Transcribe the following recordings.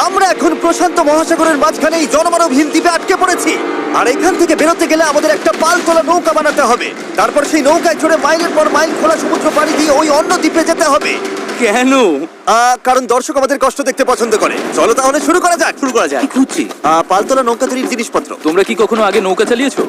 আমরা এখন প্রশান্ত মহাসাগরের মাঝখানে এই জনমানবহীন দ্বীপে আটকে পড়েছি। আর এখান থেকে বেরোতে গেলে আমাদের একটা পাল তোলা নৌকা বানাতে হবে। তারপর সেই নৌকায় চড়ে মাইলের পর মাইল খোলা সমুদ্র পাড়ি দিয়ে ওই অন্য দ্বীপে যেতে হবে। কেন? কারণ দর্শক আমাদের কষ্ট দেখতে পছন্দ করে। চলো তাহলে শুরু করা যাক। কি খুঁজছি? পাল তোলা নৌকা তৈরির জিনিসপত্র। তোমরা কি কখনো আগে নৌকা চালিয়েছো?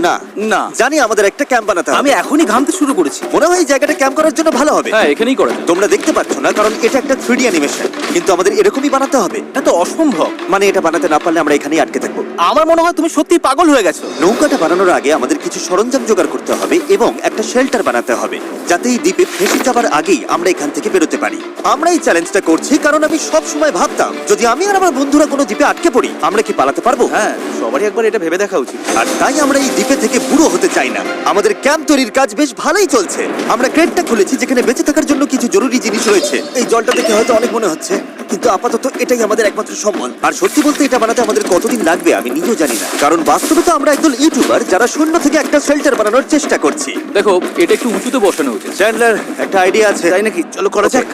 না না। জানি আমাদের একটা ক্যাম্প বানাতে হবে। আমি এখনই ঘামতে শুরু করেছি। মনে হয় এই জায়গাটা ক্যাম্প করার জন্য ভালো হবে। হ্যাঁ, এখানেই করা যায়। তোমরা দেখতে পাচ্ছ না কারণ এটা একটা 3D অ্যানিমেশন, কিন্তু আমাদের এরকমই বানাতে হবে। এটা তো অসম্ভব। মানে এটা বানাতে না পারলে আমরা এখানেই আটকে থাকবো। আমার মনে হয় তুমি সত্যি পাগল হয়ে গেছো। নৌকাটা বানানোর আগে আমাদের কিছু সরঞ্জাম জোগাড় করতে হবে এবং একটা শেল্টার বানাতে হবে, যাতে এই দ্বীপে ফেসে যাবার আগেই আমরা এখান থেকে বেরোতে পারি। আমরা এই চ্যালেঞ্জটা করছি কারণ আমি সব সময় ভাবতাম যদি আমি আর আমার বন্ধুরা কোনো দ্বীপে আটকে পড়ি আমরা কি পালাতে পারবো। হ্যাঁ, সবারই একবার এটা ভেবে দেখা উচিত। আর তাই আমরা এই দ্বীপে থেকে বুড়ো হতে চাই না। আমাদের ক্যাম্প তৈরির কাজ বেশ ভালোই চলছে। আমরা ক্রেটটা খুলেছি যেখানে বেঁচে থাকার জন্য কিছু জরুরি জিনিস রয়েছে। এই জলটা দেখে হয়তো অনেক মনে হচ্ছে, কিন্তু আপাতত এটাই আমাদের একমাত্র সম্বল। আর সত্যি বলতে এটা বানাতে আমাদের কতদিন লাগবে আমি নিজেও জানি না, কারণ বাস্তবে তো আমরা একদল ইউটিউবার যারা শূন্য থেকে একটা শেল্টার বানানোর চেষ্টা করছি। দেখো, এটা একটু উঁচুতে বসানো উচিত। চ্যান্ডলার, একটা আইডিয়া আছে। তাই নাকি? চলো করা যাক।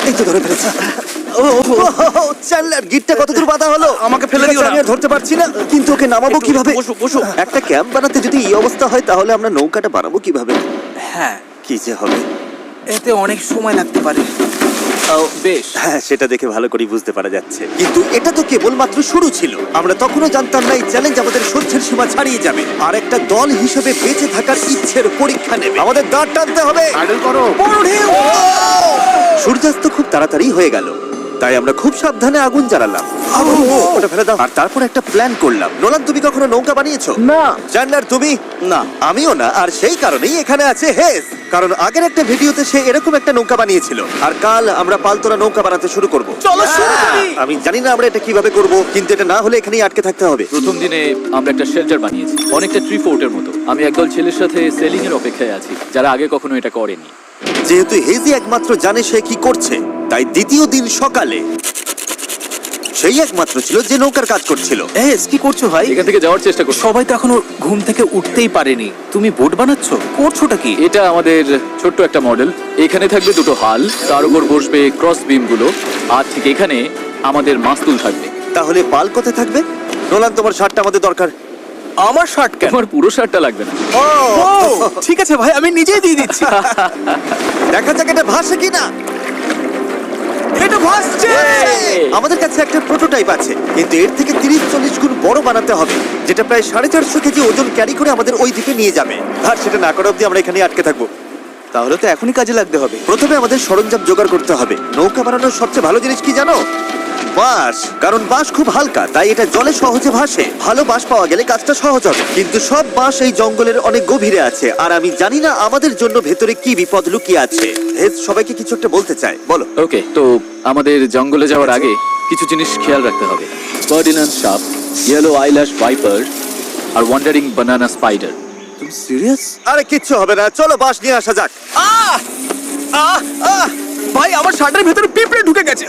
এই তো ধরে ফেলেছি। চ্যান্ডলার, গিটটা কতদূর বাঁধা হলো? আমাকে ফেলে দিও না। আমি আর ধরতে পারছি না, কিন্তু ওকে নামাবো কিভাবে? বসো বসো। একটা ক্যাম্প বানাতে যদি এই অবস্থা হয় তাহলে আমরা নৌকাটা বানাবো কিভাবে? হ্যাঁ, কি যে হবে। এতে অনেক সময় লাগতে পারে। বেশ। হ্যাঁ, সেটা দেখে ভালো করে বুঝতে পারা যাচ্ছে, কিন্তু এটা তো কেবলমাত্র শুরু ছিল। আমরা তখনও জানতাম না এই চ্যালেঞ্জ আমাদের সহ্যের সীমা ছাড়িয়ে যাবে আর একটা দল হিসেবে বেঁচে থাকার ইচ্ছের পরীক্ষা নেবে। আমাদের দাঁড় টানতে হবে। আইডল করো। বড় ঢেউ! সূর্যাস্ত খুব তাড়াতাড়ি হয়ে গেল, তাই আমরা খুব সাবধানে আগুন জ্বালালাম। ওটা ফেলে দাও। আর তারপর একটা প্ল্যান করলাম। নোলান, তুমি কখনো নৌকা বানিয়েছো? না। চ্যান্ডলার, তুমি? না। আমিও না, আর সেই কারণেই এখানে আছে হেজ। কারণ আগের একটা ভিডিওতে সে এরকম একটা নৌকা বানিয়েছিল। আর কাল আমরা পালতোলা নৌকা বানাতে শুরু করব। চলো শুরু করি। আমি জানি না আমরা এটা কিভাবে করব, কিন্তু এটা না হলে এখানেই আটকে থাকতে হবে। প্রথম দিনে আমরা একটা শেল্টার বানিয়েছি, অনেকটা ট্রি ফোর্টের মতো। আমি একদল ছেলের সাথে সেলিং এর অপেক্ষায় আছি, যারা আগে কখনো এটা করেনি। যেহেতু হেজি একমাত্র জানে সে কি করছে, তাই দ্বিতীয় দিন সকালে সেই একমাত্র ছিল যে নৌকার কাজ করছিল। কি করছো ভাই? এখান থেকে যাওয়ার চেষ্টা করছি। সবাই তো এখনো ঘুম থেকে উঠতেই পারেনি, তুমি বোট বানাচ্ছো? করছোটা কি? এটা আমাদের ছোট্ট একটা মডেল। এখানে থাকবে দুটো হাল, তার উপর বসবে ক্রস বিম গুলো, আর ঠিক এখানে আমাদের মাস্তুল থাকবে। তাহলে পাল কোথায় থাকবে? নোলান, তোমার শার্টটা আমাদের দরকার। আমার শার্ট কেন? আমার পুরো শার্টটা লাগবে না। ও, ঠিক আছে ভাই, আমি নিজেই দিয়ে দিচ্ছি। দেখা যাক এটা ভাসে কিনা। এটা ভাসছে। আমাদের কাছে একটা প্রোটোটাইপ আছে, কিন্তু এর থেকে 30-40 গুণ বড় বানাতে হবে, যেটা প্রায় 450 কেজি ওজন ক্যারি করে আমাদের ওই দ্বীপে নিয়ে যাবে। আর সেটা না করা অব্দি আমরা এখানে আটকে থাকবো। তাহলে তো এখনই কাজে লাগতে হবে। প্রথমে আমাদের সরঞ্জাম জোগাড় করতে হবে। নৌকা বানানোর সবচেয়ে ভালো জিনিস কি জানো? বাঁশ। কারণ বাঁশ খুব হালকা, তাই এটা জলে সহজে ভাসে। ভালো বাঁশ পাওয়া গেলে কাজটা সহজ হবে, কিন্তু সব বাঁশ এই জঙ্গলের অনেক গভীরে আছে, আর আমি জানি না আমাদের জন্য ভেতরে কি বিপদ লুকিয়ে আছে। হেজ সবাইকে কিছু একটা বলতে চায়, বলো। ওকে, তো আমাদের জঙ্গলে যাওয়ার আগে কিছু জিনিস খেয়াল রাখতে হবে। ফার্ডিনান্ড সাপ, ইয়েলো আইল্যাশ ভাইপার, আর ওয়ান্ডারিং বানানা স্পাইডার। তুমি সিরিয়াস? আরে কিচ্ছু হবে না, চলো বাঁশ নিয়ে আসা যাক। ভাই, আমার শার্টের ভেতরে পিঁপড়ে ঢুকে গেছে।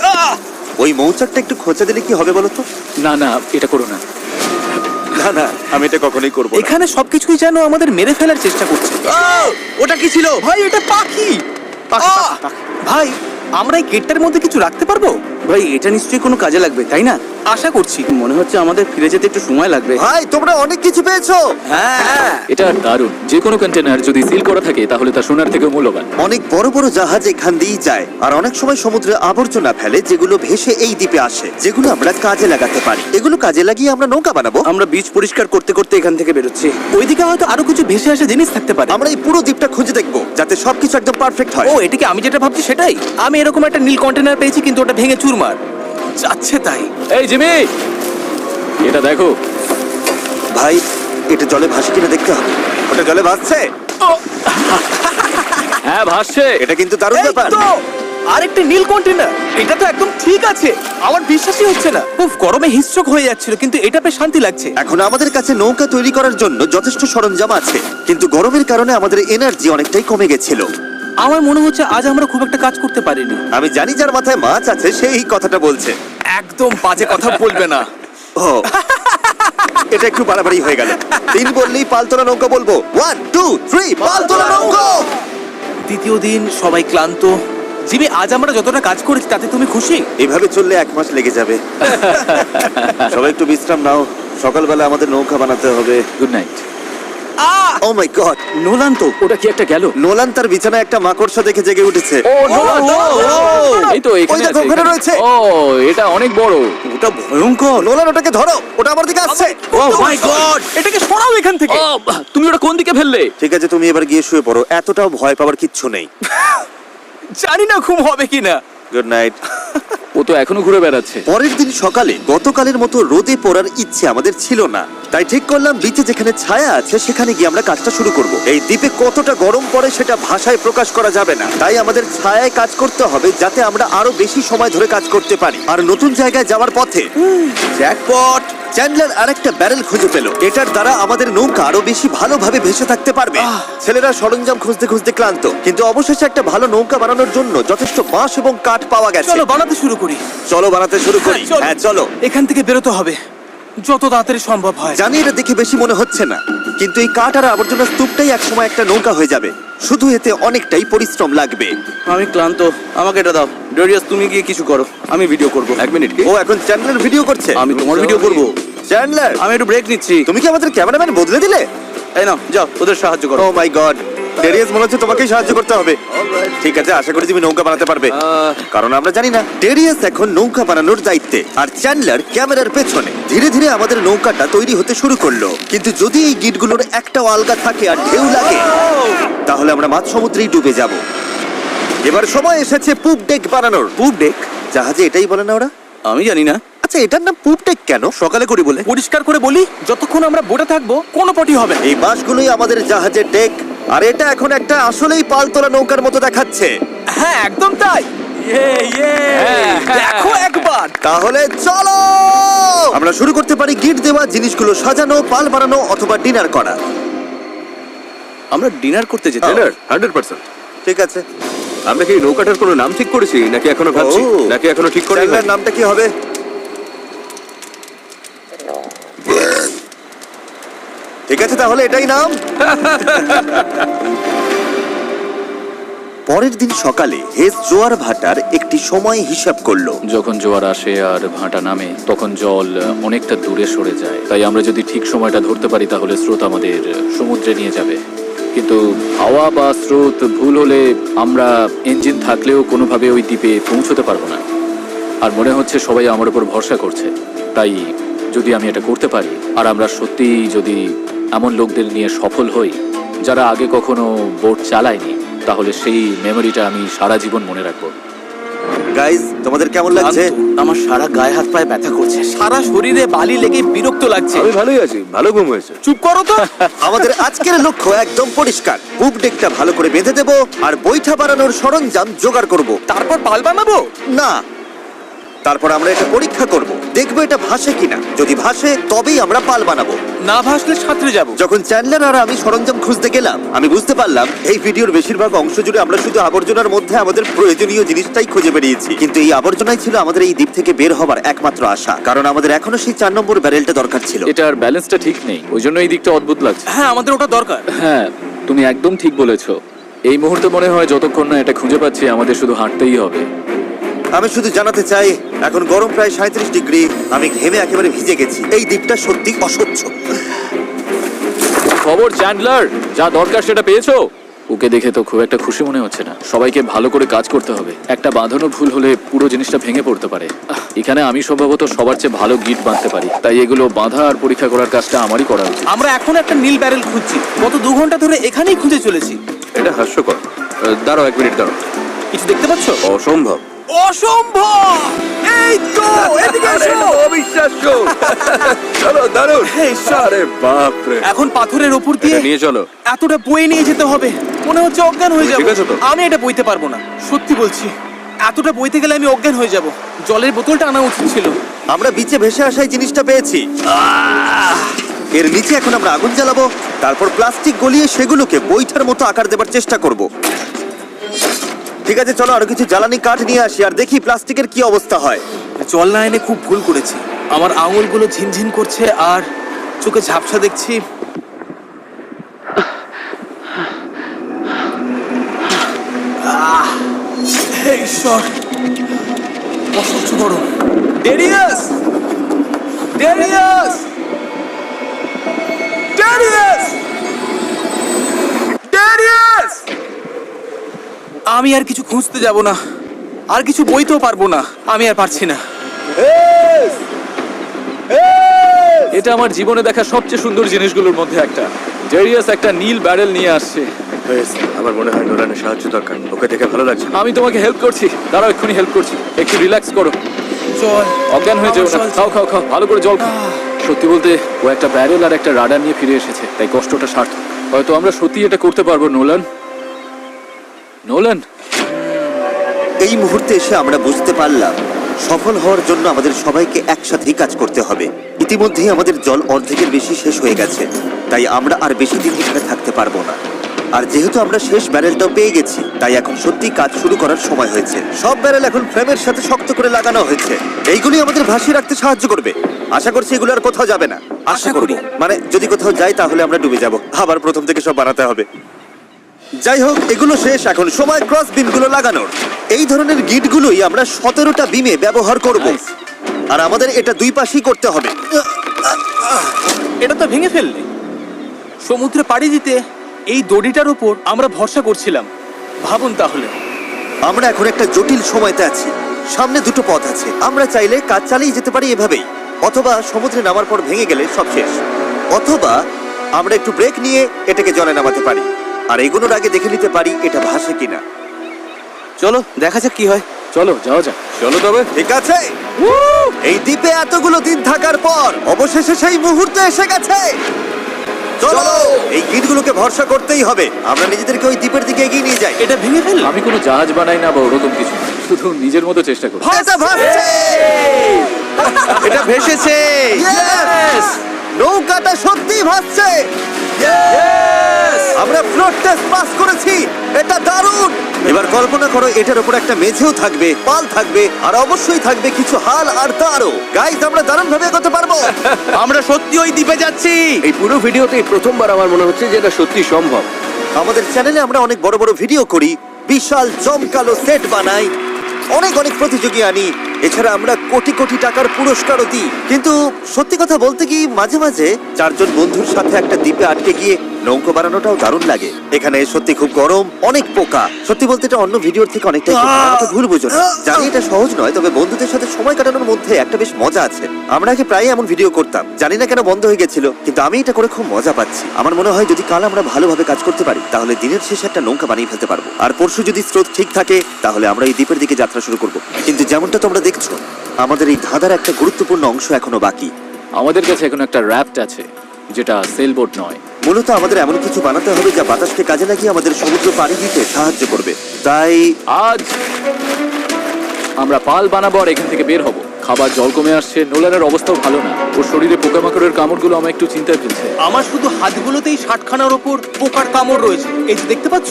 ওই মৌচাকটা একটু খোঁচা দিলে কি হবে বলো তো? না না, এটা করো না। না না, আমি এটা কখনোই করবো না। এখানে সবকিছুই যেন আমাদের মেরে ফেলার চেষ্টা করছে। ওটা কি ছিল? ভাই, এটা পাখি। ভাই, আমরা এই গেটটার মধ্যে কিছু রাখতে পারবো? ভাই, এটা নিশ্চয়ই কোনো কাজে লাগবে, তাই না? আশা করছি। মনে হচ্ছে আমাদের ফিরে যেতে একটু সময় লাগবে। ভাই, তোমরা অনেক কিছু পেয়েছো। হ্যাঁ। এটা দারুণ। যে কোনো কন্টেনার যদি সিল করা থাকে তাহলে তা সোনার থেকেও মূল্যবান। অনেক বড় বড় জাহাজ এখান দিয়েই যায়, আর অনেক সময় সমুদ্রে আবর্জনা ফেলে যেগুলো ভেসে এই দ্বীপে আসে, যেগুলো আমরা কাজে লাগাতে পারি। এগুলো কাজে লাগিয়ে আমরা নৌকা বানাবো। আমরা বীজ পরিষ্কার করতে করতে এখান থেকে বেরোচ্ছি। ওইদিকে হয়তো আরো কিছু ভেসে আসা জিনিস থাকতে পারে। আমরা এই পুরো দ্বীপটা খুঁজে দেখবো, যাতে সবকিছু একদম পারফেক্ট হয়। ও, এটাকে আমি যেটা ভাবছি সেটাই। আমি এরকম একটা নীল কন্টেনার পেয়েছি, কিন্তু ওটা ভেঙে চুরমার যাচ্ছে। তাই এই জিমি, এটা দেখো। ভাই, এটা জলে ভাসে কিনা দেখতে হবে। ওটা জলে ভাসছে। হ্যাঁ, ভাসছে। এটা কিন্তু দারুণ এই ব্যাপার। তো, আরেকটা নীল কন্টেনার। এটা তো একদম ঠিক আছে। আমার বিশ্বাসই হচ্ছে না। খুব গরমে হিস্ট্রোক হয়ে যাচ্ছিল, কিন্তু এটা বেশ শান্তি লাগছে। এখন আমাদের কাছে নৌকা তৈরি করার জন্য যথেষ্ট সরঞ্জাম আছে, কিন্তু গরমের কারণে আমাদের এনার্জি অনেকটাই কমে গেছিল। আমার মনে হচ্ছে আজ আমরা খুব একটা কাজ করতে পারিনি। আমি জানি যার মাথায় মাছ আছে সেই এই কথাটা বলছে। একদম বাজে কথা বলবে না। ও, এটা একটু বাড়াবাড়ি হয়ে গেল। 3 বললেই পালতোলা নৌকা বলবো। 1 2 3 পালতোলা নৌকা। দ্বিতীয় দিন, সবাই ক্লান্ত, জিমি, আজ আমরা যতটা কাজ করেছি তাতে তুমি খুশি? এভাবে চললে 1 মাস লেগে যাবে। সবাই একটু বিশ্রাম নাও, সকালবেলা আমাদের নৌকা বানাতে হবে। Good night. Oh my god, Nolan তো। ওটা কি একটা গেল? নোলান তার বিছানায় একটা মাকড়সা দেখে জেগে উঠেছে। ও নোলান, ও, এই তো এখানে ওই দেখো, আছে, ওখানে এখানে। রয়েছে। ও এটা অনেক বড়। ওটা ভয়ঙ্কর। নোলান ওটাকে ধরো, ওটা আমার দিকে আসছে। ও মাই গড, এটাকে সরাও এখান থেকে। ও তুমি ওটা কোন দিকে ফেললে? ঠিক আছে, তুমি এবার গিয়ে শুয়ে পড়ো, এতটাও ভয় পাওয়ার কিচ্ছু নেই। জানি না ঘুম হবে কিনা। Good night. ও তো এখনো ঘুরে বেড়াচ্ছে। পরের দিন সকালে গতকালের মতো রোদে পড়ার ইচ্ছে আমাদের ছিল না, তাই ঠিক করলাম বিচে যেখানে ছায়া আছে সেখানে গিয়ে আমরা কাজটা শুরু করব। এই দ্বীপে কতটা গরম পড়ে সেটা ভাষায় প্রকাশ করা যাবে না, তাই আমাদের ছায়ায় কাজ করতে হবে যাতে আমরা আরো বেশি সময় ধরে কাজ করতে পারি। আর নতুন জায়গায় যাওয়ার পথে জ্যাকপট, চ্যান্ডলার আরেকটা ব্যারেল খুঁজে পেল। এটার দ্বারা আমাদের নৌকা আরো বেশি ভালোভাবে ভেসে থাকতে পারবে। ছেলেরা সরঞ্জাম খুঁজতে খুঁজতে ক্লান্ত, কিন্তু অবশেষে একটা ভালো নৌকা বানানোর জন্য যথেষ্ট বাঁশ এবং কাঠ পাওয়া গেছে। চলো বানাতে শুরু করি। চলো বানাতে শুরু করি। হ্যাঁ চলো। এখান থেকে বেরোতে হবে যত তাড়াতাড়ি সম্ভব হয়। জানি এটা দেখে বেশি মনে হচ্ছে না, কিন্তু এই কাঠ আর আবর্জনা স্তূপটাই একসময় একটা নৌকা হয়ে যাবে। শুধু এতে অনেকটাই পরিশ্রম লাগবে। আমি ক্লান্ত, আমাকে এটা দাও। ডেরিয়াস, তুমি গিয়ে কিছু করো, আমি ভিডিও করব। 1 মিনিট। ও এখন চ্যান্ডলার ভিডিও করছে। আমি তোমার ভিডিও করব। চ্যান্ডলার, আমি একটু ব্রেক নিচ্ছি। তুমি কি আমাদের ক্যামেরাম্যান বদলে দিলে? এই নাও, যাও ওদের সাহায্য করো। ও মাই গড, ডেরিয়াস মনে হচ্ছে তোমাকেই সাহায্য করতে হবে। ঠিক আছে, আশা করি তুমি নৌকা বানাতে পারবে, কারণ আমরা জানি না। ডেরিয়াস এখন নৌকা বানানোর দায়িত্বে, আর চ্যান্ডলার ক্যামেরার পেছনে। ধীরে ধীরে আমাদের নৌকাটা তৈরি হতে শুরু করলো, কিন্তু যদি এই গিটগুলোর একটাও আলগা থাকে আর ঢেউ লাগে তাহলে আমরা মাঝ সমুদ্রেই ডুবে যাব। এবার সময় এসেছে পুপ ডেক বানানোর। পুপ ডেক? জাহাজে এটাই বলে না ওরা? আমি জানি না। আচ্ছা, এটার নাম পুপ ডেক কেন? সকালে করি বলে। পরিষ্কার করে বলি, যতক্ষণ আমরা বোটে থাকবো কোনো পটি হবে না। এই বাঁশগুলোই আমাদের জাহাজের ডেক, আর এটা এখন একটা আসলেই পালতোলা নৌকার মতো দেখাচ্ছে। হ্যাঁ একদম তাই। দেখো একবার। তাহলে চলো আমরা শুরু করতে পারি গিট দেওয়া জিনিসগুলো সাজানো, পাল বানানো অথবা ডিনার করা। আমরা ডিনার করতে যেতে। ডিনার? 100%। ঠিক আছে। আমরা কি এই নৌকাটার কোনো নাম ঠিক করেছি নাকি এখনো ভাবছি? ও। নাকি এখনো ঠিক করি চ্যানেলের নামটা কি হবে? ঠিক আছে, তাহলে এটাই নাম। পরের দিন সকালে হেস জোয়ার ভাটার একটি সময় হিসাব করলো। যখন জোয়ার আসে আর ভাটা নামে তখন জল অনেকটা দূরে সরে যায়, তাই আমরা যদি ঠিক সময়টা ধরতে পারি তাহলে স্রোত আমাদের সমুদ্রে নিয়ে যাবে। কিন্তু হাওয়া বা স্রোত ভুল হলে আমরা ইঞ্জিন থাকলেও কোনোভাবে ওই দ্বীপে পৌঁছতে পারবো না। আর মনে হচ্ছে সবাই আমার উপর ভরসা করছে, তাই যদি আমি এটা করতে পারি আর আমরা সত্যিই যদি এমন লোকদের নিয়ে সফল হই যারা আগে কখনো বোট চালায়নি, তাহলে সেই মেমোরিটা আমি সারা জীবন মনে রাখবো। গাইজ, তোমাদের কেমন লাগছে? আমার সারা গায়ে হাত পায়ে ব্যথা করছে, সারা শরীরে বালি লেগে বিরক্ত লাগছে। আমি ভালোই আছি, ভালো ঘুম হয়েছে। চুপ করো তো। আমাদের আজকের লক্ষ্য একদম পরিষ্কার। পুপ ডেকটা ভালো করে বেঁধে দেবো আর বৈঠা বানানোর সরঞ্জাম জোগাড় করব। তারপর পাল বানাবো? না, তারপর আমরা এটা পরীক্ষা করব, দেখবো এটা ভাসে কিনা। যদি ভাসে তবেই আমরা পাল বানাবো। না ভাসলে সাঁতরে যাবো। যখন চ্যান্ডলার আর আমি সরঞ্জাম খুঁজতে গেলাম, আমি বুঝতে পারলাম এই ভিডিওর বেশিরভাগ অংশ জুড়ে আমরা শুধু আবর্জনার মধ্যে আমাদের প্রয়োজনীয় জিনিসটাই খুঁজে বেরিয়েছি। কিন্তু এই আবর্জনাই ছিল আমাদের এই দ্বীপ থেকে বের হবার একমাত্র আশা, কারণ আমাদের এখনো সেই 4 নম্বর ব্যারেলটা দরকার ছিল। এটার ব্যালেন্সটা ঠিক নেই, ওই জন্য এই দিকটা অদ্ভুত লাগছে। হ্যাঁ আমাদের ওটা দরকার। হ্যাঁ, তুমি একদম ঠিক বলেছো। এই মুহূর্তে মনে হয় যতক্ষণ না এটা খুঁজে পাচ্ছি আমাদের শুধু হাঁটতেই হবে। আমি শুধু জানাতে চাই, এখন গরম প্রায় 37 ডিগ্রি, আমি ঘেমে একেবারে ভিজে গেছি। এই দ্বীপটা সত্যি অসহ্য। খবর চ্যান্ডলার, যা দরকার সেটা পেয়েছো? ওকে দেখে তো খুব একটা খুশি মনে হচ্ছে না। সবাইকে ভালো করে কাজ করতে হবে, একটা বাঁধানো ভুল হলে পুরো জিনিসটা ভেঙে পড়তে পারে। এখানে আমি সম্ভবত সবার চেয়ে ভালো গিট বাঁধতে পারি, তাই এগুলো বাঁধা আর পরীক্ষা করার কাজটা আমারই করা উচিত। আমরা এখন একটা নীল ব্যারেল খুঁজছি, গত 2 ঘন্টা ধরে এখানেই খুঁজে চলেছি। এটা হাস্যকর। দাঁড়াও 1 মিনিট দাঁড়াও। কিছু দেখতে পাচ্ছ? অসম্ভব। অসম্ভব! এই তো, এদিকে এসো। অবিশ্বাস্য। চলো দারুণ। হে ঈশ্বর। আরে বাপ রে। এখন পাথরের উপর দিয়ে এটা নিয়ে চলো। এতটা বয়ে নিয়ে যেতে হবে, মনে হচ্ছে অজ্ঞান হয়ে যাবো। ঠিক আছে তো? আমি এটা বইতে পারবো না, সত্যি বলছি। এতটা বইতে গেলে আমি অজ্ঞান হয়ে যাব। জলের বোতলটা আনা উচিত ছিল। আমরা বিচে ভেসে আসা এই জিনিসটা পেয়েছি। এর নিচে এখন আমরা আগুন জ্বালাবো, তারপর প্লাস্টিক গলিয়ে সেগুলোকে বৈঠার মতো আকার দেবার চেষ্টা করব। ঠিক আছে, চলো আরো কিছু জ্বালানি কাঠ নিয়ে আসি আর দেখি প্লাস্টিকের কি অবস্থা হয়। জল না এনে খুব ভুল করেছি। আমার আঙুলগুলো ঝিনঝিন করছে আর চোখে ঝাপসা দেখছি। অসহ্য গরম। ডেরিয়াস! ডেরিয়াস! ডেরিয়াস! ডেরিয়াস! আমি আর কিছু খুঁজতে যাব না, আর কিছু বইতেও পারবো না, আমি আর পারছি না। এটা আমার জীবনে দেখা সবচেয়ে সুন্দর জিনিসগুলোর মধ্যে একটা। ডেরিয়াস একটা নীল ব্যারেল নিয়ে আসছে। আমার মনে হয় নোলানের সাহায্য দরকার, ওকে দেখে ভালো লাগছে। আমি তোমাকে হেল্প করছি, দাঁড়াও এক্ষুনি হেল্প করছি। একটু রিল্যাক্স করো, জল অজ্ঞান হয়ে যেও না। আমার জল খাও খাও খাও, ভালো করে জল খাও। সত্যি বলতে ও একটা ব্যারেল আর একটা রাডার নিয়ে ফিরে এসেছে, তাই কষ্টটা সার্থক। হয়তো আমরা সত্যি এটা করতে পারবো। নোলান, নোলান, এই মুহূর্তে এসে আমরা বুঝতে পারলাম সফল হওয়ার জন্য আমাদের সবাইকে একসাথেই কাজ করতে হবে। ইতিমধ্যেই আমাদের জল অর্ধেকের বেশি শেষ হয়ে গেছে, তাই আমরা আর বেশি দিন এখানে থাকতে পারবো না। আর যেহেতু আমরা শেষ ব্যারেলটাও পেয়ে গেছি, তাই এখন সত্যি কাজ শুরু করার সময় হয়েছে। সব ব্যারেল এখন ফ্রেমের সাথে শক্ত করে লাগানো হয়েছে। এইগুলি আমাদের ভাসিয়ে রাখতে সাহায্য করবে। আশা করছি এগুলো আর কোথাও যাবে না। আশা করি। মানে যদি কোথাও যাই তাহলে আমরা ডুবে যাব, আবার প্রথম থেকে সব বানাতে হবে। যাই হোক, এগুলো শেষ, এখন সময় ক্রস বিমগুলো লাগানোর। এই ধরনের গিটগুলোই আমরা 17টা বিমে ব্যবহার করব, আর আমাদের এটা দুই পাশেই করতে হবে। এটা তো ভেঙে ফেললে। সমুদ্রে পাড়ি দিতে এই দড়িটার উপর আমরা ভরসা করছিলাম। ভাবুন তাহলে। আমরা এখন একটা জটিল সময়তে আছি। সামনে দুটো পথ আছে। আমরা চাইলে কাজ চালিয়ে যেতে পারি এভাবেই, অথবা সমুদ্রে নামার পর ভেঙে গেলে সব শেষ, অথবা আমরা একটু ব্রেক নিয়ে এটাকে জলে নামাতে পারি আর এগুলোর আগে দেখে নিতে পারি এটা ভাসে কিনা। চলো দেখা যাক কি হয়। চলো যাওয়া যাক। চলো তবে। ঠিক আছে, এই দ্বীপে এতগুলো দিন থাকার পর অবশেষে সেই মুহূর্ত এসে গেছে। চলো, এই গিটগুলোকে ভরসা করতেই হবে। আমরা নিজেদেরকে ওই দ্বীপের দিকে এগিয়ে নিয়ে যাই। এটা ভেঙে ফেললাম। আমি কোনো জাহাজ বানাই না বা ওরকম কিছু না, শুধু নিজের মতো চেষ্টা করি। এটা ভাসছে! এটা ভেসেছে। Yes! নৌকাটা সত্যি ভাসছে। আমরা ফ্লোট টেস্ট পাস করেছি, এটা দারুণ। এবার কল্পনা করো এটার উপর একটা মেঝেও থাকবে, পাল থাকবে, আর অবশ্যই থাকবে কিছু হাল আর তারও। গাইস, আমরা দারুণ ভাবে এগোতে পারবো। আমরা সত্যি ওই দ্বীপে যাচ্ছি। এই পুরো ভিডিওতে এই প্রথমবার আমার মনে হচ্ছে যে এটা সত্যি সম্ভব। আমাদের চ্যানেলে আমরা অনেক বড় বড় ভিডিও করি, বিশাল জমকালো সেট বানাই, অনেক অনেক প্রতিযোগী আনি, এছাড়া আমরা কোটি কোটি টাকার পুরস্কারও দিই। কিন্তু সত্যি কথা বলতে কি, মাঝে মাঝে চারজন বন্ধুর সাথে একটা দ্বীপে আটকে গিয়ে নৌকো বানানোটাও দারুণ লাগে। এখানে সত্যি খুব গরম, অনেক পোকা। সত্যি বলতে এটা অন্য ভিডিওর থেকে অনেকটাই ছোট, আমাকে ভুল বুঝো না। জানি এটা সহজ নয়, তবে বন্ধুদের সাথে সময় কাটানোর মধ্যে একটা বেশ মজা আছে। আমরা আগে প্রায় এমন ভিডিও করতাম, জানি না কেন বন্ধ হয়ে গেছিল, কিন্তু আমি এটা করে খুব মজা পাচ্ছি। আমার মনে হয় যদি কাল আমরা ভালোভাবে কাজ করতে পারি তাহলে দিনের শেষে একটা নৌকা বানিয়ে ফেলতে পারবো। আর পরশু যদি স্রোত ঠিক থাকে তাহলে আমরা এই দ্বীপের দিকে যাত্রা শুরু করব। কিন্তু যেমনটা তোমরা দেখছো, আমাদের এই ধাঁধার একটা গুরুত্বপূর্ণ অংশ এখনো বাকি। আমাদের কাছে এখন একটা র্যাফট আছে, যেটা সেলবোট নয়। মূলত আমাদের এমন কিছু বানাতে হবে যা বাতাসকে কাজে লাগিয়ে আমাদের সমুদ্র পাড়ি দিতে সাহায্য করবে। তাই আজ আমরা পাল বানাবো আর এখান থেকে বের হব। খাবার জল কমে আসছে, নোলানের অবস্থাও ভালো না। ওর শরীরে পোকামাকড়ের কামড়গুলো আমার একটু চিন্তায় ফেলছে। আমার শুধু হাতগুলোতেই 60খানার ওপর পোকার কামড় রয়েছে। এই যে দেখতে পাচ্ছ,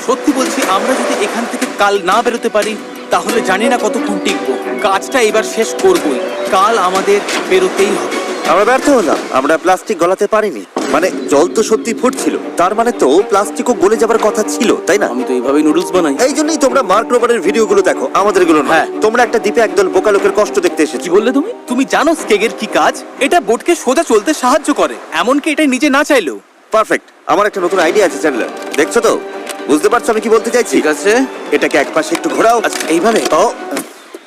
সত্যি বলছি, আমরা যদি এখান থেকে কাল না বেরোতে পারি তাহলে জানি না কতক্ষণ টিকবো। কাজটা এবার শেষ করবই, কাল আমাদের বেরোতেই হবে। আমরা ব্যর্থ হলাম, আমরা প্লাস্টিক গলাতে পারিনি। মানে জল তো সত্যি ফুটছিল, তার মানে তো প্লাস্টিকও গলে যাবার কথা ছিল, তাই না? আমি তো এইভাবেই নুডলস বানাই। এই জন্যই তোমরা মার্ক রোবারের ভিডিওগুলো দেখো, আমাদেরগুলো না। হ্যাঁ। তোমরা একটা দ্বীপে একদল বোকা লোকের কষ্ট দেখতে কি এসেছো। বললে তুমি? তুমি জানো স্কেগের কি কাজ? এটা বোটকে সোজা চলতে সাহায্য করে, এমনকি এটা নিজে না চাইলেও। পারফেক্ট। আমার একটা নতুন আইডিয়া আছে চ্যানেলার, দেখছো তো? বুঝতে পারছো আমি কি বলতে চাইছি? ঠিক আছে, এটাকে একপাশে একটু ঘোরাও। আচ্ছা এইভাবে। ও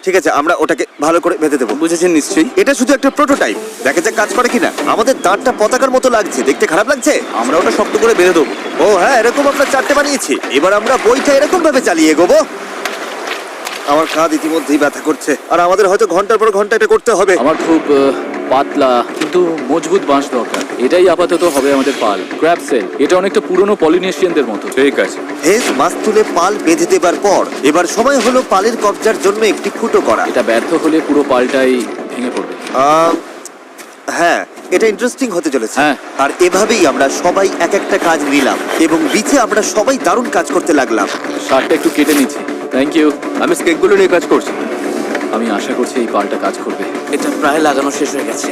ঠিক আছে, আমরা ওটাকে ভালো করে বেঁধে দেবো। বুঝেছেন নিশ্চয়ই। এটা শুধু একটা প্রোটোটাইপ, দেখা যাক কাজ করে কিনা। আমাদের দাঁতটা পতাকার মতো লাগছে, দেখতে খারাপ লাগছে। আমরা ওটা শক্ত করে বেঁধে দেবো। ও হ্যাঁ, এরকম আমরা 4টে বানিয়েছি। এবার আমরা বইটা এরকম ভাবে চালিয়ে এগোবো। আমার কাঁধ ইতিমধ্যেই ব্যথা করছে, আর আমাদের হয়তো ঘন্টার পর ঘন্টা এটা করতে হবে। আমার খুব পাতলা কিন্তু মজবুত বাঁশ দরকার। এটাই আপাতত হবে আমাদের পাল। ক্র্যাব সেল, এটা অনেকটা পুরনো পলিনেশিয়ানদের মতো। ঠিক আছে। হেজ মাছ তুলে পাল বেঁধে দেবার পর এবার সময় হলো পালের কবজার জন্য একটি ফুটো করা। এটা ব্যর্থ হলে পুরো পালটাই ভেঙে পড়বে। হ্যাঁ, এটা ইন্টারেস্টিং হতে চলেছে। হ্যাঁ। আর এভাবেই আমরা সবাই এক একটা কাজ নিলাম এবং বিচে আমরা সবাই দারুণ কাজ করতে লাগলাম। শার্টটা একটু কেটে নিচ্ছি। Thank you. আমি স্কেকগুলো নিয়ে কাজ করছি। আমি আশা করছি এই পালটা কাজ করবে। এটা প্রায় লাগানো শেষ হয়ে গেছে।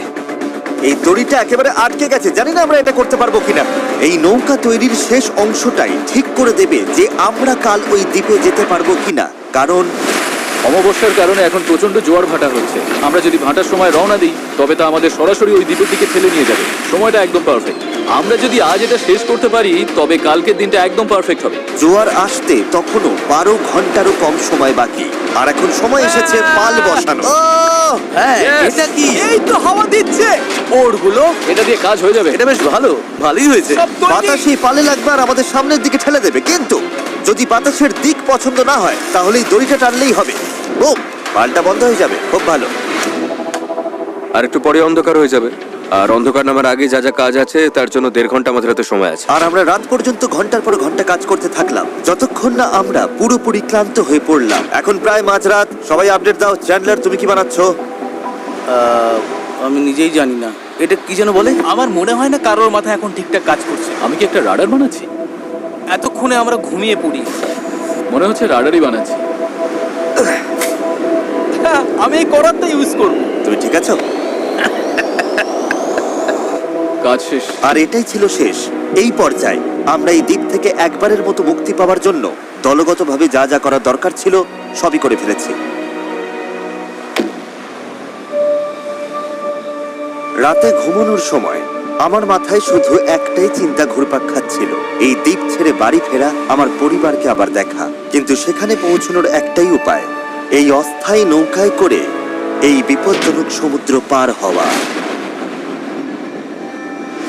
এই দড়িটা একেবারে আটকে গেছে, জানি না আমরা এটা করতে পারবো কিনা। এই নৌকা তৈরির শেষ অংশটাই ঠিক করে দেবে যে আমরা কাল ওই দ্বীপে যেতে পারবো কিনা। কারণ অমাবস্যার কারণে এখন প্রচন্ড জোয়ার ভাটা হচ্ছে। আমরা যদি ভাটার সময় রওনা দিই তবে তা আমাদের সরাসরি ওই দ্বীপের দিকে ঠেলে নিয়ে যাবে। সময়টা একদম পারফেক্ট। আমরা যদি আজ এটা শেষ করতে পারি তবে কালকের দিনটা একদম পারফেক্ট হবে। জোয়ার আসতে তখনও 12 ঘন্টারও কম সময় বাকি, আর এখন সময় এসেছে পাল বসানো। হ্যাঁ, Yes! এটা কি? এই তো হাওয়া দিচ্ছে। ওরগুলো এটা দিয়ে কাজ হয়ে যাবে। এটা বেশ ভালোই হয়েছে। সব তৈরি। বাতাস এই পালে লাগবে আর আমাদের সামনের দিকে ঠেলে দেবে, কিন্তু যদি বাতাসের দিক পছন্দ না হয় তাহলে এই দড়িটা টানলেই হবে। বুম, পালটা বন্ধ হয়ে যাবে। খুব ভালো। আর একটু পরে অন্ধকার হয়ে যাবে। আর অন্ধকার নামার আগে যা যা কাজ আছে তার জন্য 1.5 ঘন্টা আমাদের হাতে সময় আছে। আর আমরা রাত পর্যন্ত ঘন্টার পর ঘন্টা কাজ করতে থাকলাম, যতক্ষণ না আমরা পুরোপুরি ক্লান্ত হয়ে পড়লাম। এখন প্রায় মাঝরাত। সবাই আপডেট দাও। চ্যান্ডলার, তুমি কি বানাচ্ছ? আমি নিজেই জানি না এটা কি যেন বলে। আমার মনে হয় না কারোর মাথা এখন ঠিকঠাক কাজ করছে। আমি কি একটা রাডার বানাচ্ছি? এতক্ষণে আমরা ঘুমিয়ে পড়ি। মনে হচ্ছে রাডারই বানাচ্ছি। আমি এই করারটা ইউজ করব। তুমি ঠিক আছো? কাজ শেষ। আর এটাই ছিল শেষ। এই পর্যায়ে আমরা এই দ্বীপ থেকে একবারের মতো মুক্তি পাওয়ার জন্য দলগতভাবে যা যা করা দরকার ছিল সবই করে ফেলেছি। রাতে ঘুমানোর সময় আমার মাথায় শুধু একটাই চিন্তা ঘুরপাক খাচ্ছিল, এই দ্বীপ ছেড়ে বাড়ি ফেরা, আমার পরিবারকে আবার দেখা। কিন্তু সেখানে পৌঁছানোর একটাই উপায়, এই অস্থায়ী নৌকায় করে এই বিপজ্জনক সমুদ্র পার হওয়া।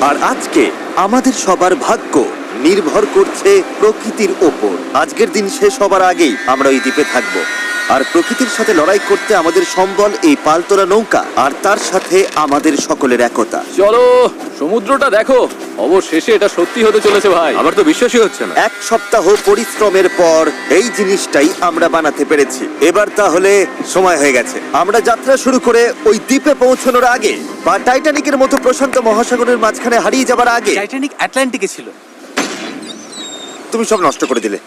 আর আজকে আমাদের সবার ভাগ্য নির্ভর করছে প্রকৃতির ওপর। আজকের দিন শেষ হবার আগেই আমরা ওই দ্বীপে থাকবো। আর প্রকৃতির সাথে লড়াই করতে আমাদের সম্বল এই পালতোলা নৌকা, আর তার সাথে আমাদের সকলের একতা। চলো সমুদ্রটা দেখো। অবশেষে এটা সত্যি হতে চলেছে ভাই। আমার তো বিশ্বাসই হচ্ছে না। 1 সপ্তাহ পরিশ্রমের পর এই জিনিসটাই আমরা বানাতে পেরেছি। এবার তাহলে সময় হয়ে গেছে আমরা যাত্রা শুরু করে ওই দ্বীপে পৌঁছানোর আগে, বা টাইটানিকের মতো প্রশান্ত মহাসাগরের মাঝখানে হারিয়ে যাবার আগে। টাইটানিক আটলান্টিকে ছিল। তুমি সব নষ্ট করে দিলে।